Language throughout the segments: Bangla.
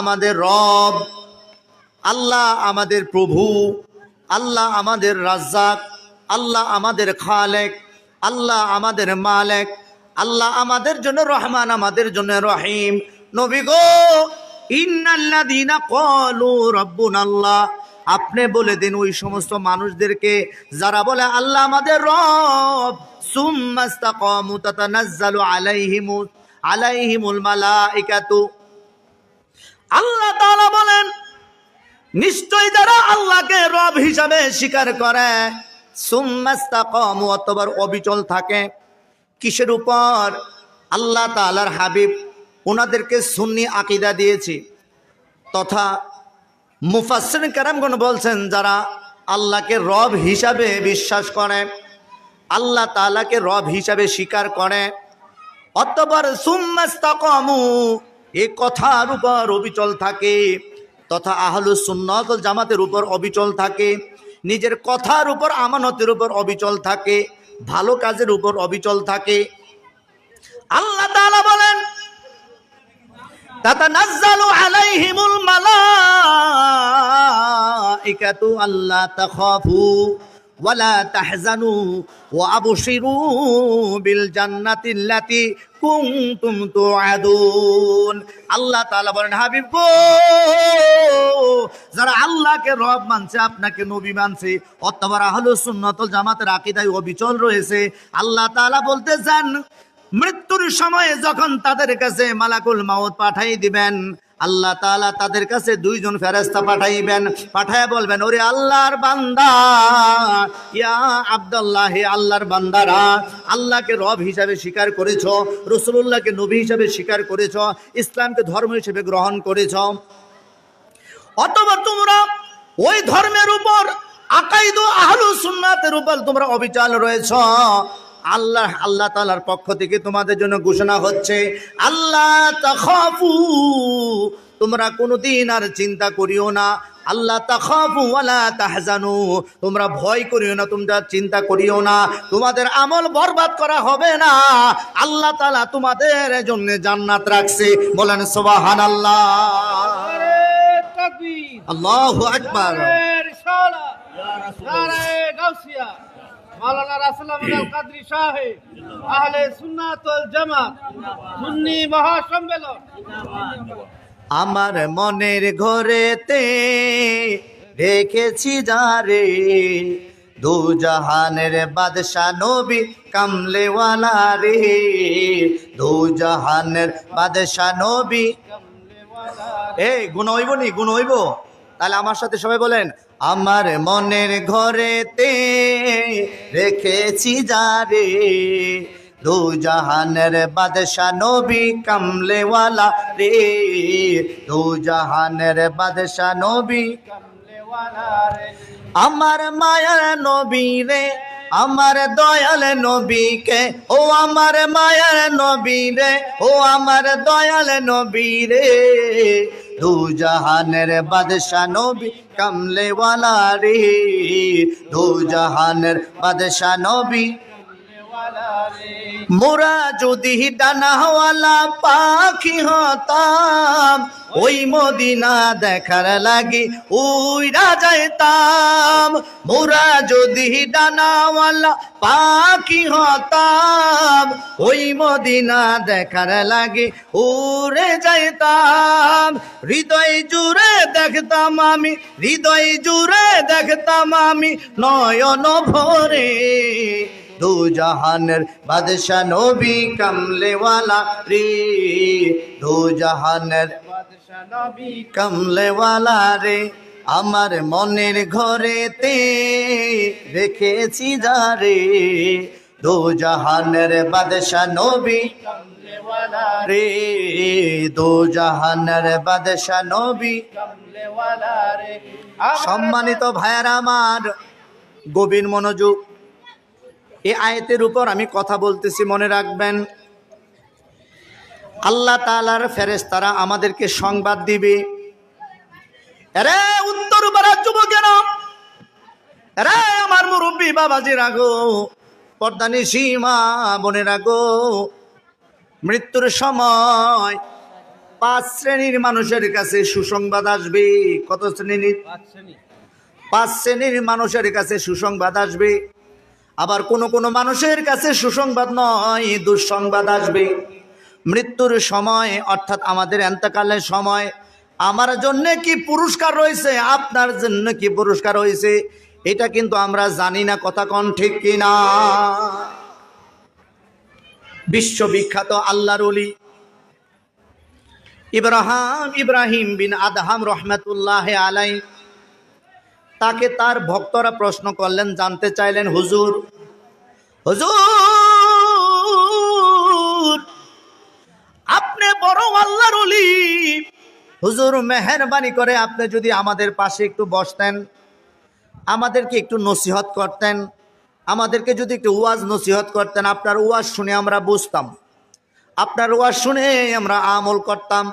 আমাদের রব, আল্লাহ আমাদের প্রভু, আল্লাহ আমাদের রাজ্জাক, আল্লাহ আমাদের খালেক, আল্লাহ আমাদের মালেক, আল্লাহ আমাদের জন্য রহমান, আমাদের জন্য রহিম। নবী গো, ইন্নাল্লাযীনা ক্বালু রাব্বুনাল্লাহ, আপনি বলে দিন ওই সমস্ত মানুষদেরকে যারা বলে আল্লাহ আমাদের রব, সুম্মাস্তাকামু তাতানাজ্জালু আলাইহিমুল মালাইকাতু। আল্লাহ তাআলা বলেন, নিশ্চয় যারা আল্লাহকে রব হিসাবে স্বীকার করে, সুম্মাস্তাকামু, অতঃপর অবিচল থাকে। কিসের উপর? আল্লাহ তাআলার হাবিব ওনাদেরকে সুন্নি আকীদা দিয়েছে, তথা মুফাসসিরিন কেরামগণ বলছেন যারা আল্লাহকে রব হিসাবে বিশ্বাস করে, আল্লাহ তাআলাকে রব হিসাবে স্বীকার করে, অতঃপর সুম্মাস্তাকামু, এই কথার উপর অবিচল থাকে, তথা আহলুস সুন্নাত ওয়াল জামাতের উপর অবিচল থাকে, নিজের কথার উপর, আমানতের উপর অবিচল থাকে, ভালো কাজের উপর অবিচল থাকে। আল্লাহ তাআলা বলেন, তাতানাজ্জালু আলাইহিমুল মালাইকাতু আল্লা তাখাফু ওয়ালা তাহজানু ওয়া আবশিরু বিল জান্নাতিল্লাতী কুনতুম তুআদুন। আল্লাহ তাআলা বলেন, হাবিব গো, যারা আল্লাহকে রব মানছে, আপনাকে নবী মানছে, অতঃপর আহলুস সুন্নাত ওয়াল জামাতের আকীদায় অবিচল রয়েছে, আল্লাহ তাআলা বলতেছেন মৃত্যুর সময়ে যখন তাদের কাছে মালাকুল মাউত পাঠাই দিবেন, আল্লাহ তাআলা তাদের কাছে দুইজন ফেরেশতা পাঠাইবেন, পাঠায়া বলবেন, ওরে আল্লাহর বান্দা, ইয়া আব্দুল্লাহ, হে আল্লাহর বান্দারা, আল্লাহকে রব হিসাবে স্বীকার করেছো, রাসূলুল্লাহকে নবী হিসাবে স্বীকার করেছো, ইসলামকে ধর্ম হিসেবে গ্রহণ করেছো, অথবা তোমরা ওই ধর্মের উপর আকাইদ আহলুস সুন্নাতের উপর তোমরা অবিচল রয়েছো। আল্লাহ তাআলার পক্ষ থেকে তোমাদের জন্য ঘোষণা হচ্ছে, আল্লাহ তাখাফু, তোমরা কোনোদিন আর চিন্তা করিও না, আল্লাহ তাখাফু ওয়ালা তাহজানু, তোমরা ভয় করিও না, তোমরা চিন্তা করিও না, তোমাদের আমল বরবাদ করা হবে না, আল্লাহ তাআলা তোমাদের জন্য জান্নাত রাখছে। বলেন সুবহানাল্লাহ, আল্লাহু আকবার। মাওলানা রাসূল আহমদ কাদরী সাহেব, আহলে সুন্নাত ওয়াল জামাত সুন্নি মহাসম্মেলন। আমার মনের ঘরেতে রেখেছি যারে, দু জাহানের বাদশা নবী কামলেওয়ালা রে, দু জাহানের বাদশা নবী। এই গুণ হইব নি? গুণ হইব? তাহলে আমার সাথে সবাই বলেন, আমার মনের ঘরেতে রেখেছি যারে, দু জাহানের বাদশা নবী কামলেওয়ালা রে, দু জাহানের বাদশা নবী কামলেওয়ালা রে। আমার মায়ার নবী রে, আমার দয়াল নবীকে, ও আমার মায়ার নবী রে, ও আমার দয়াল নবী রে, দু জাহানের বাদশা নবী কামলেওয়ালা রে, দু জাহানের বাদশা নবী। মোরা যদি ডানাওয়ালা পাখি হতাম, ওই মদিনা দেখার লাগি উইরা যাইতাম। মোরা যদি ডানাওয়ালা পাখি হতাম, ওই মদিনা দেখার লাগি উড়ে যাইতাম। হৃদয় জুড়ে দেখতাম আমি, হৃদয় জুড়ে দেখতাম আমি নয়ন ভরে, দু জাহানের বাদশা নবী কামলেওয়ালা রে, দু জাহানের বাদশা নবী কামলেওয়ালা রে। আমার মনের ঘরেতে রেখেছি যারে, দু জাহানের বাদশা নবী কামলেওয়ালা রে, দু জাহানের বাদশা নবী কামলেওয়ালা রে। সম্মানিত ভাইয়েরা আমার, গভীর মনোযোগ, এই আয়াতের উপর আমি কথা বলতেছি, মনে রাখবেন। আল্লাহ তাআলার ফেরেশতারা আমাদেরকে সংবাদ দিবে, আরে উত্তর পাড়ার যুবকেরা, আরে আমার মুরব্বী বাবাজিরা গো, পর্দানিশী মা বোনেরা গো, মৃত্যুর সময় 5 শ্রেণীর মানুষের কাছে সুসংবাদ আসবে। কত শ্রেণীর? 5 শ্রেণীর মানুষের কাছে সুসংবাদ আসবে। আবার কোন কোন মানুষের কাছে সুসংবাদ নয়, দুঃসংবাদ আসবে। মৃত্যুর সময় অর্থাৎ আমাদের এন্তেকালের সময় আমার জন্য কি পুরস্কার রয়েছে, আপনার জন্য কি পুরস্কার রয়েছে, এটা কিন্তু আমরা জানি না। কথা কোন ঠিক কিনা? বিশ্ববিখ্যাত আল্লাহর ওলি ইব্রাহিম বিন আদহাম রহমতুল্লাহ আলাই, তাকে তার ভক্তরা প্রশ্ন করলেন, জানতে চাইলেন, হুজুর আপনি বড় আল্লাহর ওলি, হুজুর মেহেরবানি করে আপনি যদি আমাদের পাশে একটু বসতেন, আমাদেরকে একটু নসিহত করতেন, আমাদেরকে যদি একটু ওয়াজ নসিহত করতেন, আপনার ওয়াজ শুনে আমরা বুঝতাম, আপনার ওয়াজ শুনে আমরা আমল করতাম।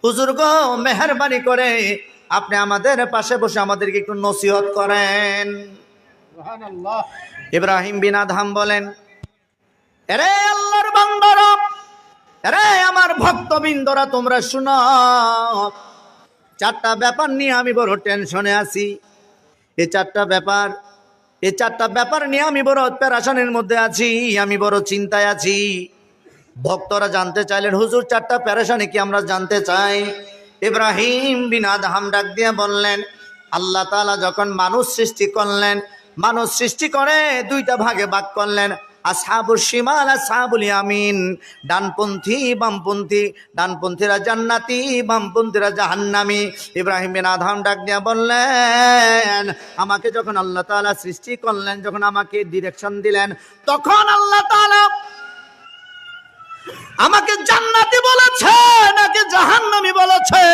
হুজুর গো, মেহেরবানি করে আপনি আমাদের পাশে বসে আমাদেরকে একটু নসিহত করেন। ইব্রাহিম বিন আদহাম বলেন, এরে আল্লাহর বান্দারা, এরে আমার ভক্তবৃন্দরা, তোমরা শুনো, 4টা ব্যাপার নিয়ে আমি বড় টেনশনে আছি। এই 4টা ব্যাপার নিয়ে আমি বড় পেরেশানির মধ্যে আছি, আমি বড় চিন্তায় আছি। ভক্তরা জানতে চাইলেন, হুজুর 4টা পেরেশানি কি আমরা জানতে চাই। ইব্রাহিম বিন আদহাম ডাক দিয়ে বললেন, আল্লাহ তাআলা যখন মানুষ সৃষ্টি করলেন, মানুষ সৃষ্টি করে 2টা ভাগে ভাগ করলেন, আসহাবুল শিমাল আসহাবুল ইয়ামিন, ডানপন্থী বামপন্থী, ডানপন্থীরা জান্নাতি, বামপন্থীরা জাহান্নামী। ইব্রাহিম বিন আদহাম ডাক দিয়ে বললেন, আমাকে যখন আল্লাহ তাআলা সৃষ্টি করলেন, যখন আমাকে ডিরেকশন দিলেন, তখন আল্লাহ তাআলা আমাকে জান্নাতি বলেছে নাকি জাহান্নামী বলেছে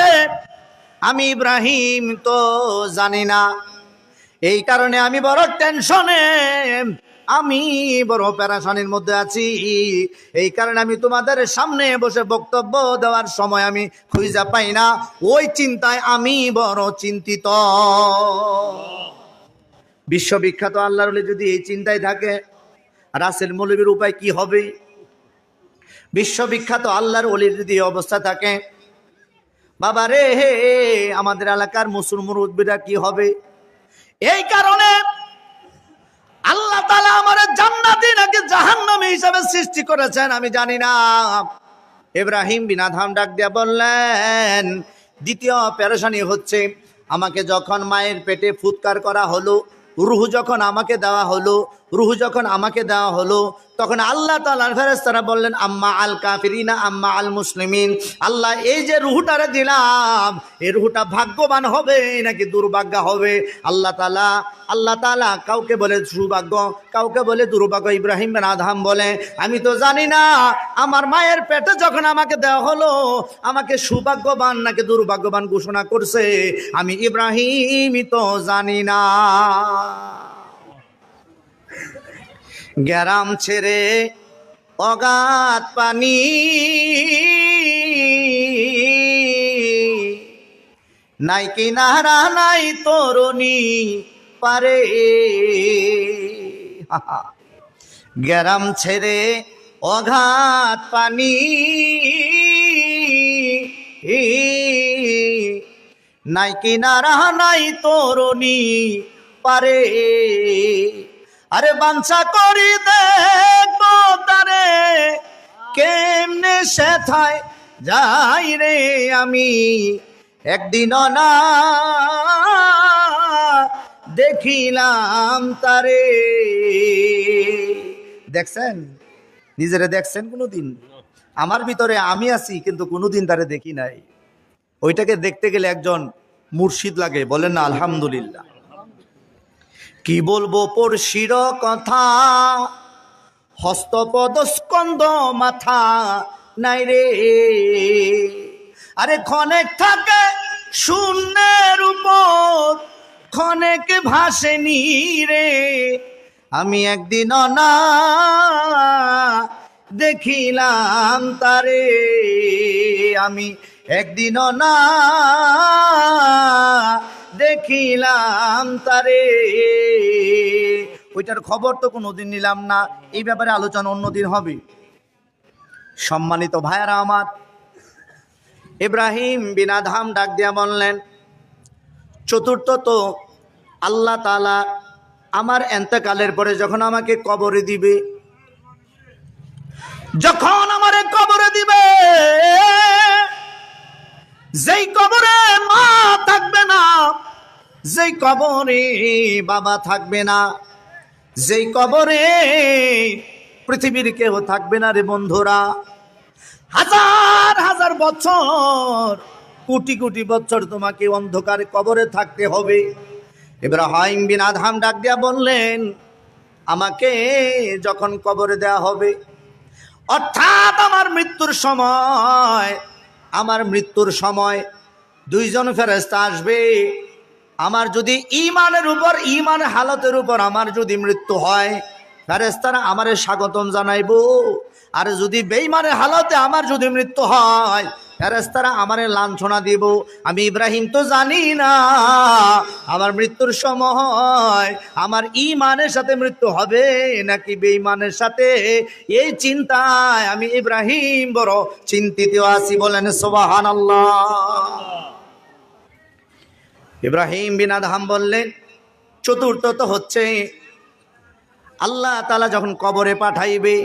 আমি ইব্রাহিম তো জানি না। এই কারণে আমি বড় টেনশনে, আমি বড় পেরেশানির মধ্যে আছি। এই কারণে আমি তোমাদের সামনে বসে বক্তব্য দেওয়ার সময় আমি খুঁজে পাই না, ওই চিন্তায় আমি বড় চিন্তিত। বিশ্ববিখ্যাত আল্লাহর ওলি যদি এই চিন্তায় থাকে, রাসেল মৌলবীর উপায় কি হবে? বিশ্ববিখ্যাত আল্লাহর ওলির যদি অবস্থা থাকে, বাবা রে, আমাদের এলাকার মুসলমান কি হবে? এই কারণে আল্লাহ তাআলা আমার জান্নাতি নাকি জাহান্নামী হিসাবে সৃষ্টি করেছেন আমি জানি না। ইব্রাহিম বিন আদহাম ডাক দিয়া বললেন, দ্বিতীয় পেরেশানি হচ্ছে, আমাকে যখন মায়ের পেটে ফুৎকার করা হলো, রুহু যখন আমাকে দেওয়া হলো, তখন আল্লাহ তাআলার ফেরেশতারা বললেন, আম্মা আল কাফিরিনা আম্মা আল মুসলিমিন, আল্লাহ এই যে রুহুটারে দিলাম, এই রুহুটা ভাগ্যবান হবে নাকি দুর্ভাগ্য হবে? আল্লাহ তাআলা কাউকে বলে সৌভাগ্য, কাউকে বলে দুর্ভাগ্য। ইব্রাহিম বিন আদহাম বলে, আমি তো জানি না আমার মায়ের পেটে যখন আমাকে দেওয়া হলো, আমাকে সৌভাগ্যবান নাকি দুর্ভাগ্যবান ঘোষণা করছে, আমি ইব্রাহিমই তো জানি না। গ্রাম ছেড়ে অগাধ পানি, নাই কিনারা নাই তরুণী পারে। গ্রাম ছেড়ে অগাধ পানি, নাই কিনারা নাই তরুণী পারে। আরে বাঞ্ছা করি দেখবো তারে, কেমনে সেথায় যাই রে আমি, একদিনও না দেখিলাম তারে। দেখছেন, নিজেরে দেখছেন কোনোদিন? আমার ভিতরে আমি আছি, কিন্তু কোনোদিন তারে দেখি নাই। ওইটাকে দেখতে গেলে একজন মুর্শিদ লাগে, বলেন না আলহামদুলিল্লাহ। কি বলবো পড়শির কথা, হস্তপদ স্কন্ধ মাথা নাই রে। আরে ক্ষণেক থাকে শূন্যের উপর, ক্ষণেক ভাসেনি রে। আমি একদিনও না দেখিলাম তারে, আমি একদিনও না দেখিলাম তারে। ওইটার খবর তো কোনোদিন নিলাম না, এই ব্যাপারে আলোচনা অন্যদিন হবে। সম্মানিত ভাইয়ারা আমার, ইব্রাহিম বিন আদহাম ডাক দিয়া বললেন, চতুর্থত আল্লাহ তাআলা আমার এন্তেকালের পরে যখন আমাকে কবরে দিবে, যখন আমারে কবরে দিবে, যেই কবরে মা থাকবে না, যেই কবরে বাবা থাকবে না, যেই কবরে পৃথিবীর কেউ থাকবে না রে বন্ধুরা, হাজার হাজার বছর, কোটি কোটি বছর তোমাকে অন্ধকারে কবরে থাকতে হবে। ইব্রাহিম বিন আদহাম ডাক দিয়া বললেন, আমাকে যখন কবরে দেয়া হবে, অর্থাৎ আমার মৃত্যুর সময় দুইজন ফেরেশতা আসবে। আমার যদি ঈমান হালতের উপর আমার যদি মৃত্যু হয়, ফেরেশতারা আমারে স্বাগতম জানাইবো। আর যদি বেঈমানের হালতে আমার যদি মৃত্যু হয়, ফেরেশতারা আমারে লাঞ্ছনা দিব। আমি ইব্রাহিম তো জানি না আমার মৃত্যুর সময় আমার ঈমানের সাথে মৃত্যু হবে নাকি বেঈমানের সাথে। এই চিন্তায় আমি ইব্রাহিম বড় চিন্তিত আছি। বলেন সুবহানাল্লাহ। ইব্রাহিম বিন আদহাম বললেন, চতুর্থত হচ্ছে আল্লাহ তাআলা যখন কবরে পাঠাইবে,